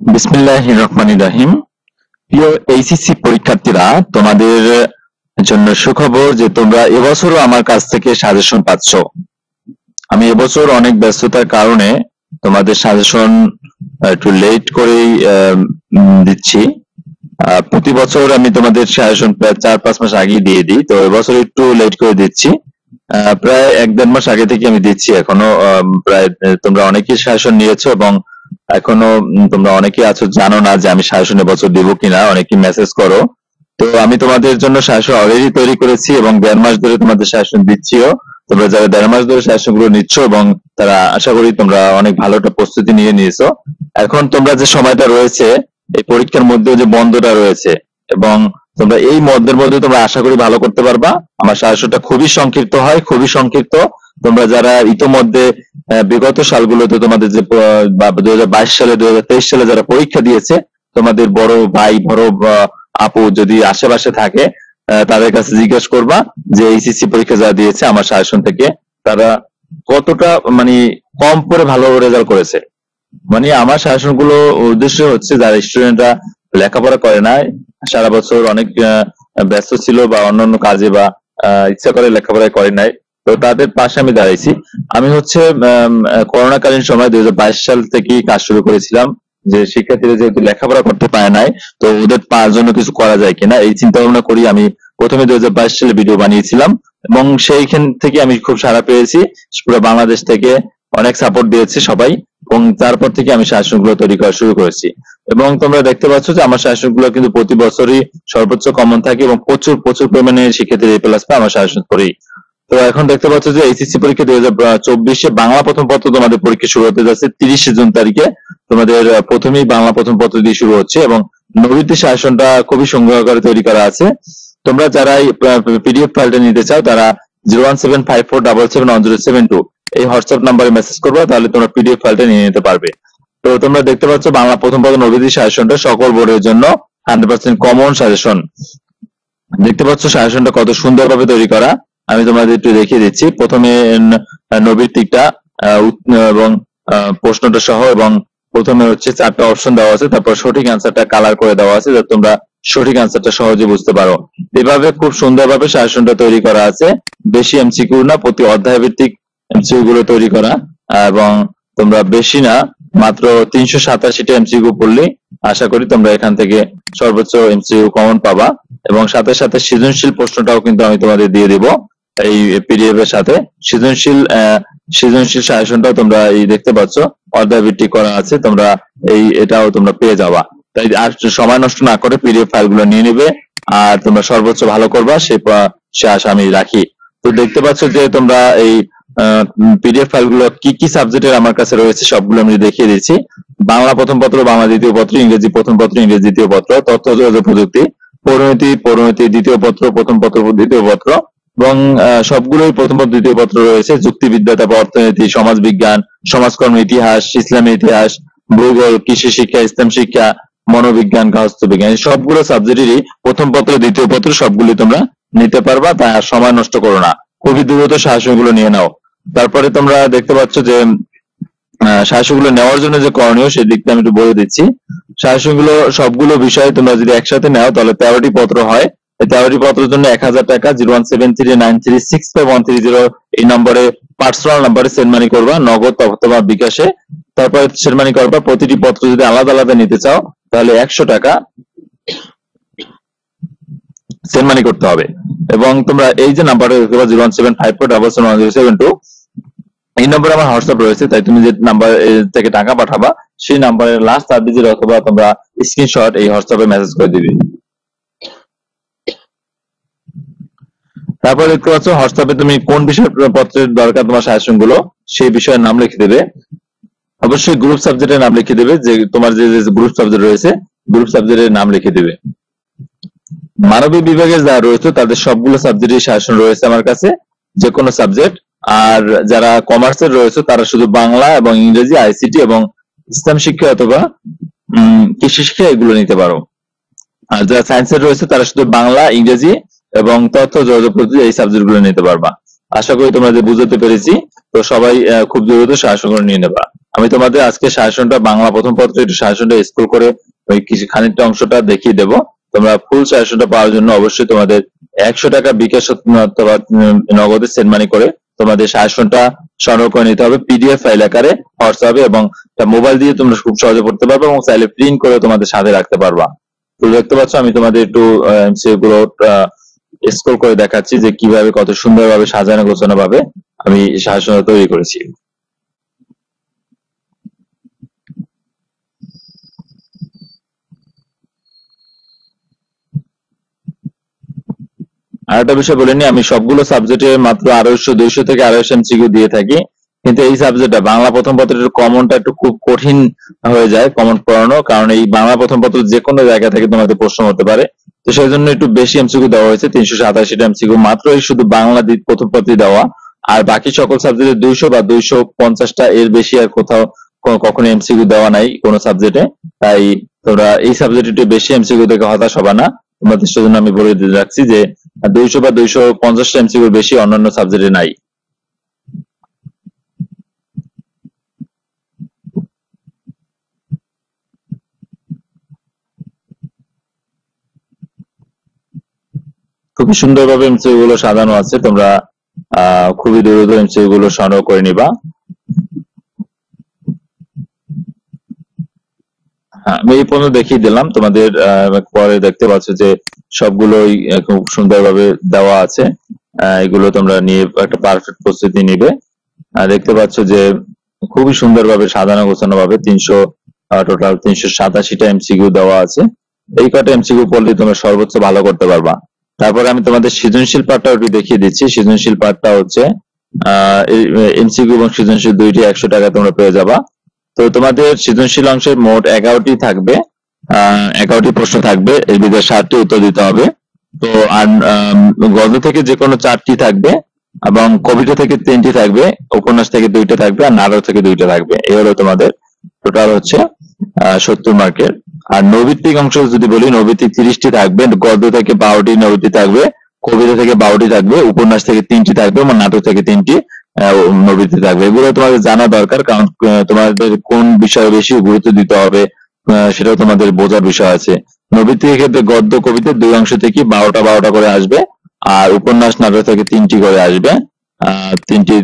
বিসমিল্লাহির রহমানির রহিম। প্রিয় এইচএসসি পরীক্ষার্থীরা, তোমাদের জন্য সুখবর যে তোমরা এবছরও আমার কাছ থেকে সাজেশন পাচ্ছ। আমি এবছর অনেক ব্যস্ততার কারণে তোমাদের সাজেশন একটু লেট করেই দিচ্ছি। প্রতি বছর আমি তোমাদের সাজেশন প্রায় 4-5 মাস আগেই দিয়ে দিই, তো এবছর একটু লেট করে দিচ্ছি। প্রায় 1-1.5 মাস আগে থেকে আমি দিচ্ছি। এখনো প্রায় তোমরা অনেকেই সাজেশন নিয়েছো এবং এখনো তোমরা অনেকেই আছো, জানো না যে আমি সাজেশন এবছর দিব কিনা, অনেকেই মেসেজ করো। তো আমি তোমাদের জন্য সাজেশন অলরেডি তৈরি করেছি এবং 1.5 মাস ধরে তোমাদের সাজেশন দিচ্ছিও। তোমরা যারা 1.5 মাস ধরে সাজেশন গুলো নিচ্ছ এবং তারা আশা করি তোমরা অনেক ভালো একটা প্রস্তুতি নিয়ে নিয়েছো। এখন তোমরা যে সময়টা রয়েছে এই পরীক্ষার মধ্যে, যে বন্ধটা রয়েছে, এবং তোমরা এই মধ্যের মধ্যে তোমরা আশা করি ভালো করতে পারবা। আমার সাজেশনটা খুবই সংক্ষিপ্ত হয়, খুবই সংক্ষিপ্ত। তোমরা যারা ইতোমধ্যে বিগত সালগুলোতে তোমাদের যে 2022 সালে 2023 সালে যারা পরীক্ষা দিয়েছে, তোমাদের বড় ভাই বড় আপু যদি আশেপাশে থাকে, তাদের কাছে জিজ্ঞেস করবা যে এইচএসসি পরীক্ষা যারা দিয়েছে আমার সাজেশন থেকে তারা কতটা মানে কম করে ভালো রেজাল্ট করেছে। মানে আমার সাজেশন গুলো উদ্দেশ্য হচ্ছে যারা স্টুডেন্টরা লেখাপড়া করে না, সারা বছর অনেক ব্যস্ত ছিল বা অন্যান্য কাজে বা ইচ্ছা করে লেখাপড়া করে নাই, তো তাদের পাশে আমি দাঁড়াইছি। আমি হচ্ছে করোনাকালীন সময় 2022 সাল থেকেই কাজ শুরু করেছিলাম যে শিক্ষার্থীরা যেহেতু লেখাপড়া করতে পারে নাই, তো ওদের জন্য কিছু করা যায় কিনা এই চিন্তা ভাবনা করি আমি প্রথমে 2022 সালে ভিডিও বানিয়েছিলাম এবং সেইখান থেকে আমি খুব সাড়া পেয়েছি। পুরো বাংলাদেশ থেকে অনেক সাপোর্ট দিয়েছে সবাই এবং তারপর থেকে আমি সাজেশন গুলো তৈরি করা শুরু করেছি। এবং তোমরা দেখতে পাচ্ছ যে আমার সাজেশন গুলো কিন্তু প্রতি বছরই সর্বোচ্চ কমন থাকে এবং প্রচুর প্রচুর পরিমাণে শিক্ষার্থী এ প্লাস পায় আমার সাজেশন করি। তো এখন দেখতে পাচ্ছ যে এইচএসসি পরীক্ষা 2024 বাংলা প্রথম পত্র তোমাদের পরীক্ষা শুরু হতে যাচ্ছে 30 জুন তারিখে। তোমাদের প্রথমেই বাংলা প্রথম পত্র দিয়ে শুরু হচ্ছে এবং নবীতি সাজেশনটা খুবই সংগ্রহ করে তৈরি করা আছে। তোমরা যারা এই পিডিএফ ফাইলটা নিতে চাও তারা 01754771072 এই হোয়াটসঅ্যাপ নাম্বারে মেসেজ করবে, তাহলে তোমরা পিডিএফ ফাইলটা নিয়ে নিতে পারবে। তো তোমরা দেখতে পাচ্ছ বাংলা প্রথম পত্র নবীতি সাজেশনটা সকল বোর্ডের জন্য 100% কমন সাজেশন। দেখতে পাচ্ছ সাজেশনটা কত সুন্দরভাবে তৈরি করা। আমি তোমাদের একটু দেখিয়ে দিচ্ছি। প্রথমে নবীর দিকটা এবং প্রশ্নটা সহ, এবং প্রথমে হচ্ছে 4টা অপশন দেওয়া আছে, তারপর সঠিক অ্যান্সারটা কালার করে দেওয়া আছে যাতে তোমরা সঠিক অ্যান্সারটা সহজে বুঝতে পারো। এভাবে খুব সুন্দরভাবে সাজেশনটা তৈরি করা আছে। বেশি এমসিকিউ না, প্রতি অধ্যায় ভিত্তিক এমসিকিউ গুলো তৈরি করা, এবং তোমরা বেশি না মাত্র 387টা এমসিকিউ পড়লেই আশা করি তোমরা এখান থেকে সর্বোচ্চ এমসিকিউ কমন পাবা। এবং সাথে সাথে সৃজনশীল প্রশ্নটাও কিন্তু আমি তোমাদের দিয়ে দিব এই পিডিএফ এর সাথে। সৃজনশীল সাজেশনটাও তোমরা এই দেখতে পাচ্ছ অধ্যায় ভিত্তিক করা আছে, তোমরা এটাও তোমরা পেয়ে যাবা। তাই আর সময় নষ্ট না করে পিডিএফ ফাইলগুলো নিয়ে নিবে আর তোমরা সর্বোচ্চ ভালো করবা সে আশা আমি রাখি। তো দেখতে পাচ্ছ যে তোমরা এই পিডিএফ ফাইলগুলো কি কি সাবজেক্টের আমার কাছে রয়েছে সবগুলো আমি দেখিয়ে দিচ্ছি। বাংলা প্রথম পত্র, বাংলা দ্বিতীয় পত্র, ইংরেজি প্রথম পত্র, ইংরেজি দ্বিতীয় পত্র, তথ্য যোগাযোগ প্রযুক্তি, পরিণতি দ্বিতীয় পত্র, প্রথম পত্র, দ্বিতীয় পত্র, এবং সবগুলোই প্রথম পত্র দ্বিতীয় পত্র রয়েছে। যুক্তিবিদ্যা, তারপর অর্থনীতি, সমাজ বিজ্ঞান, সমাজকর্ম, ইতিহাস, ইসলামী ইতিহাস, ভূগোল, কৃষি শিক্ষা, ইসলাম শিক্ষা, মনোবিজ্ঞান, গার্হস্থ্য বিজ্ঞান, সবগুলো সাবজেক্টেরই প্রথম পত্র দ্বিতীয় পত্র সবগুলি তোমরা নিতে পারবা। তাই আর সময় নষ্ট করো না, খুবই দ্রুত সাহায্যগুলো নিয়ে নাও। তারপরে তোমরা দেখতে পাচ্ছ যে সাহায্যগুলো নেওয়ার জন্য যে করণীয় সেই দিকটা আমি একটু বলে দিচ্ছি। সাহায্যগুলো সবগুলো বিষয় তোমরা যদি একসাথে নাও তাহলে 13টি পত্র হয়। এই 13টি পত্রের জন্য 1000 টাকা 01739365130 এই নম্বরে পার্সোনাল নাম্বারে সেন্ড মানি করবা, নগদ অথবা বিকাশে। তারপরে সেন্ড মানি করবা। প্রতিটি পত্র যদি আলাদা আলাদা নিতে চাও তাহলে 100 টাকা সেন্ড মানি করতে হবে। এবং তোমরা এই যে নাম্বারটা দেখতে পাচ্ছ 01754771072 এই নম্বরে আমার হোয়াটসঅ্যাপ রয়েছে, তাই তুমি যে নাম্বার থেকে টাকা পাঠাবা সেই নাম্বারের লাস্ট 4 ডিজিট অথবা তোমরা স্ক্রিনশট এই হোয়াটসঅ্যাপে মেসেজ করে দিবে। তারপর দেখতে পাচ্ছ হোয়াটসঅ্যাপে তুমি কোন বিষয়পত্রের দরকার তোমার সাজেশন গুলো সেই বিষয়ের নাম লিখে দেবে। অবশ্যই গ্রুপ সাবজেক্টের নাম লিখে দেবে, যে তোমার যে গ্রুপ সাবজেক্ট রয়েছে গ্রুপ সাবজেক্টের নাম লিখে দেবে। মানবিক বিভাগের যারা রয়েছে তাদের সবগুলো সাবজেক্টের সাজেশন রয়েছে আমার কাছে, যে কোনো সাবজেক্ট। আর যারা কমার্সের রয়েছে তারা শুধু বাংলা এবং ইংরেজি, আইসিটি এবং ইসলাম শিক্ষা অথবা কৃষি শিক্ষা এগুলো নিতে পারো। আর যারা সায়েন্সের রয়েছে তারা শুধু বাংলা, ইংরেজি এবং তথ্য যোগাযোগ প্রযুক্তি এই সাবজেক্ট গুলো নিতে পারবা। আশা করি তোমরা যে বুঝতে পেরেছি। তো সবাই খুব দ্রুত সাহায্য করে নিয়ে নেবা। আমি তোমাদের আজকে সাজেশনটা বাংলা প্রথম পত্রে একটু সাজেশনটা স্ক্রল করে ওই কিছু খানিকটা অংশটা দেখিয়ে দেবো। তোমরা ফুল সাজেশনটা পাওয়ার জন্য অবশ্যই তোমাদের 100 টাকা বিকাশ অথবা নগদে সেন্ড মানি করে তোমাদের সাজেশনটা সংগ্রহ করে নিতে হবে পিডিএফ ফাইল আকারে হোয়াটসঅ্যাপে, এবং মোবাইল দিয়ে তোমরা খুব সহজে পড়তে পারবে এবং চাইলে প্রিন্ট করে তোমাদের সাথে রাখতে পারবা। তো দেখতে পাচ্ছ আমি তোমাদের একটু এমসিকিউ গুলো স্ক্রল করে দেখাচ্ছি যে কিভাবে কত সুন্দরভাবে সাজানো গোছানো ভাবে আমি সাজেশনটা তৈরি করেছি। আর একটা বিষয় বলে নি, আমি সবগুলো সাবজেক্টে মাত্র 250 থেকে 250 এমসিকিউ দিয়ে থাকি, কিন্তু এই সাবজেক্টটা বাংলা প্রথম পত্রের কমনটা একটু খুব কঠিন হয়ে যায় কমন পড়ানো, কারণ এই বাংলা প্রথম পত্র যে কোনো জায়গা থেকে তোমাদের প্রশ্ন হতে পারে। তো সেই জন্য একটু বেশি এমসিকিউ দেওয়া হয়েছে, 387টা এমসিকিউ মাত্র এই শুধু বাংলা প্রথম পত্রে দেওয়া। আর বাকি সকল সাবজেক্টে 200 বা 250টা এর বেশি আর কোথাও কখনো এমসিকিউ দেওয়া নাই কোনো সাবজেক্টে। তাই তোমরা এই সাবজেক্টে একটু বেশি এমসিকিউ থেকে হতাশ হবে না, তোমাদের সেজন্য আমি বলে দিয়ে রাখছি যে 200 বা 250টা এমসিকিউ বেশি অন্যান্য সাবজেক্টে নাই। খুবই সুন্দরভাবে এমসিকিউ গুলো সাজানো আছে, তোমরা খুবই দ্রুত এমসিকিউ গুলো সংগ্রহ করে নিবা। হ্যাঁ, আমি এই পর্যন্ত দেখিয়ে দিলাম তোমাদের। পরে দেখতে পাচ্ছ যে সবগুলোই খুব সুন্দরভাবে দেওয়া আছে। এগুলো তোমরা নিয়ে একটা পারফেক্ট প্রস্তুতি নিবে। দেখতে পাচ্ছ যে খুবই সুন্দরভাবে সাজানো গোছানো ভাবে টোটাল 387টা এমসিকিউ দেওয়া আছে। এই কটা এমসিকিউ পড়লে তোমরা সর্বোচ্চ ভালো করতে পারবা। তারপরে আমি তোমাদের সৃজনশীল পার্টটা একটু দেখিয়ে দিচ্ছি। সৃজনশীল পার্টটা হচ্ছে এমসিকিউ এবং সৃজনশীল দুইটি 100 টাকা তোমরা পেয়ে যাবা। তো তোমাদের সৃজনশীল অংশের মোট 11টি থাকবে, 11টি প্রশ্ন থাকবে, এর ভিতরে 7টি উত্তর দিতে হবে। তো আর গদ্য থেকে যে কোনো 4টি থাকবে, এবং কবিতা থেকে 3টি থাকবে, উপন্যাস থেকে 2টা থাকবে, আর নাটক থেকে 2টা থাকবে। এই হলো তোমাদের টোটাল হচ্ছে 70 মার্কের। আর নৈবিত্তিক অংশ যদি বলি, নৈবিত্তিক 30টি থাকবে, গদ্য থেকে 12টি নৈবিত্তিক থাকবে, কবিতা থেকে 12টি থাকবে, উপন্যাস থেকে 3টি থাকবে এবং নাটক থেকে 3টি নৈবিত্তিক থাকবে। এগুলো তোমাদের জানা দরকার, কারণ তোমাদের কোন বিষয়ে বেশি গুরুত্ব দিতে হবে সেটাও তোমাদের বোঝার বিষয় আছে। নৈবিত্তিকের ক্ষেত্রে গদ্য কবিতা দুই অংশ থেকে 12টা করে আসবে, আর উপন্যাস নাটক থেকে 3টি করে আসবে, 3টি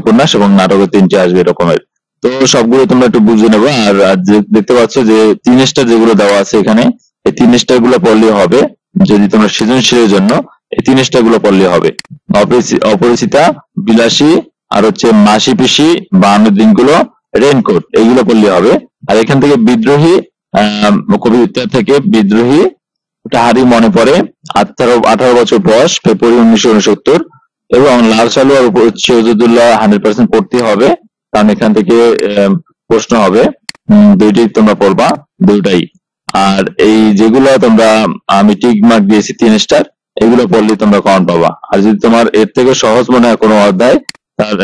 উপন্যাস এবং নাটকে 3টি আসবে এরকমের। তো সবগুলো তোমরা একটু বুঝে নেবো। আর দেখতে পাচ্ছ যে 3 স্টার যেগুলো দেওয়া আছে এখানে, এই 3 স্টার গুলো পড়লে হবে যদি তোমরা সৃজনশীলের জন্য। এই 3 স্টার গুলো পড়লে হবে। অপরিচিতা, বিলাসী, আর হচ্ছে মাসি পিসি, 52 দিনগুলো, রেনকোট, এইগুলো পড়লে হবে। আর এখান থেকে বিদ্রোহী, কবিতা থেকে বিদ্রোহী, তাহারই মনে পড়ে, 18 বছর বয়স, ফেব্রুয়ারি 1969, এবং লাল সালোয়ার উপর সিরাজউদ্দৌলা 100% পড়তে হবে, কারণ এখান থেকে প্রশ্ন হবে। দুইটি তোমরা পড়বা, দুইটাই। আর এই যেগুলো তোমরা আমি টিক মার্ক দিয়েছি 3 স্টার, এগুলো পড়লে তোমরা কমন পাবা। আর যদি তোমার এর থেকে সহজ মনে হয় কোনো অধ্যায়, তার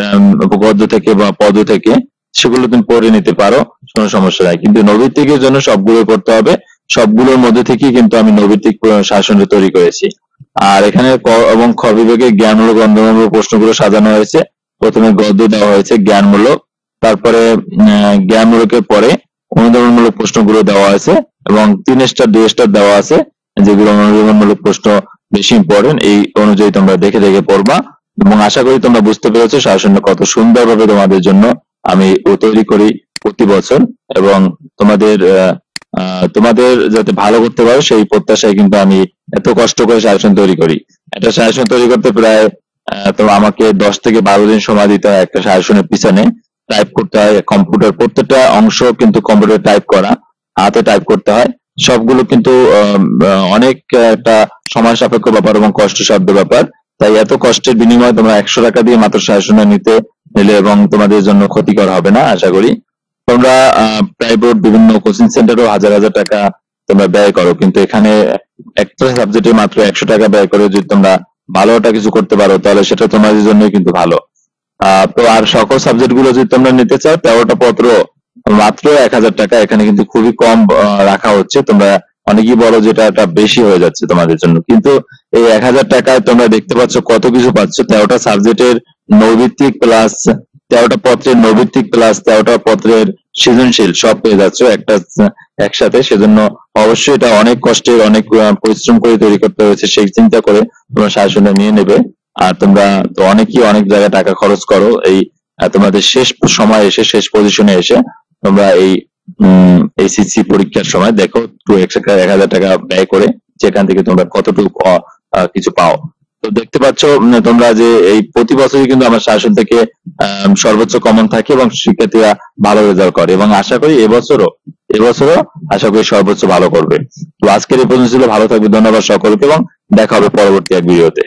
গদ্য থেকে বা পদ্য থেকে, সেগুলো তুমি পড়ে নিতে পারো, কোনো সমস্যা নাই। কিন্তু নৈবিত্তিকের জন্য সবগুলো পড়তে হবে। সবগুলোর মধ্যে থেকে কিন্তু আমি নৈবিত্তিক শাসনটা তৈরি করেছি। আর এখানে ক এবং খ বিভাগে জ্ঞানমূলক গন্ধমূলক প্রশ্নগুলো সাজানো হয়েছে। প্রথমে গদ্য দেওয়া হয়েছে জ্ঞানমূলক, তারপরে জ্ঞানমূলকের পরে অনুধাবনমূলক প্রশ্নগুলো দেওয়া আছে, এবং 3 স্টার 2 স্টার দেওয়া আছে, যেগুলো অনুধাবনমূলক প্রশ্ন বেশি ইম্পর্টেন্ট। এই অনুযায়ী তোমরা দেখে দেখে পড়বা, এবং আশা করি তোমরা বুঝতে পেরেছো শাসনটা কত সুন্দরভাবে তোমাদের জন্য আমি তৈরি করি প্রতি বছর, এবং তোমাদের তোমাদের যাতে ভালো করতে পারো সেই প্রত্যাশায় কিন্তু আমি এত কষ্ট করে সাজেশন তৈরি করি। একটা সাজেশন তৈরি করতে প্রায় তো আমাকে 10 থেকে 12 দিন সময় দিতে হয়। একটা সাজেশনের পিছনে টাইপ করতে হয়, কম্পিউটার প্রত্যেকটা অংশ কিন্তু কম্পিউটার টাইপ করা, হাতে টাইপ করতে হয়। সবগুলো কিন্তু অনেক একটা সময় সাপেক্ষ ব্যাপার এবং কষ্টসাধ্য ব্যাপার। তাই এত কষ্টের বিনিময়ে তোমরা 100 টাকা দিয়ে মাত্র সাজেশন নিলে এবং তোমাদের জন্য ক্ষতিকর হবে না আশা করি। তোমরা প্রাইভেট বিভিন্ন কোচিং সেন্টারেও হাজার হাজার টাকা তোমরা ব্যয় করো, কিন্তু এখানে একটা সাবজেক্টে মাত্র 100 টাকা ব্যয় করে যদি তোমরা ভালো একটা কিছু করতে পারো, তাহলে সেটা তোমাদের জন্যই কিন্তু ভালো। তো আর সকল সাবজেক্ট গুলো যদি তোমরা নিতে চাও, 13টা পত্র মাত্র 1000 টাকা। এখানে কিন্তু খুবই কম রাখা হচ্ছে। তোমরা অনেকেই বলো যেটা একটা বেশি হয়ে যাচ্ছে তোমাদের জন্য, কিন্তু এই 1000 টাকায় তোমরা দেখতে পাচ্ছ কত কিছু পাচ্ছ। 13টা সাবজেক্টের নৈবিত্তিক প্লাস 13টা পত্রের নৈর্ব্যক্তিক প্লাস 13টা পত্রের সৃজনশীল সব পেয়ে যাচ্ছ একটা একসাথে। সেজন্য অবশ্যই এটা অনেক কষ্টের, অনেক পরিশ্রম করে তৈরি করতে হয়েছে, সেই চিন্তা করে তোমরা সাজেশনটা নিয়ে নেবে। আর তোমরা তো অনেকেই অনেক জায়গায় টাকা খরচ করো, এই তোমাদের শেষ সময় এসে, শেষ পজিশনে এসে তোমরা এই এইচএসসি পরীক্ষার সময় দেখো 1,000 টাকা ব্যয় করে যেখান থেকে তোমরা কতটুকু কিছু পাও। তো দেখতে পাচ্ছ তোমরা যে এই প্রতি বছরই কিন্তু আমার সাজেশন থেকে সর্বোচ্চ কমন থাকে এবং শিক্ষার্থীরা ভালো রেজাল্ট করে, এবং আশা করি এবছরও আশা করি সর্বোচ্চ ভালো করবে। তো আজকের এই পর্যন্ত ছিল, ভালো থাকবে, ধন্যবাদ সকলকে এবং দেখা হবে পরবর্তী এক ভিডিওতে।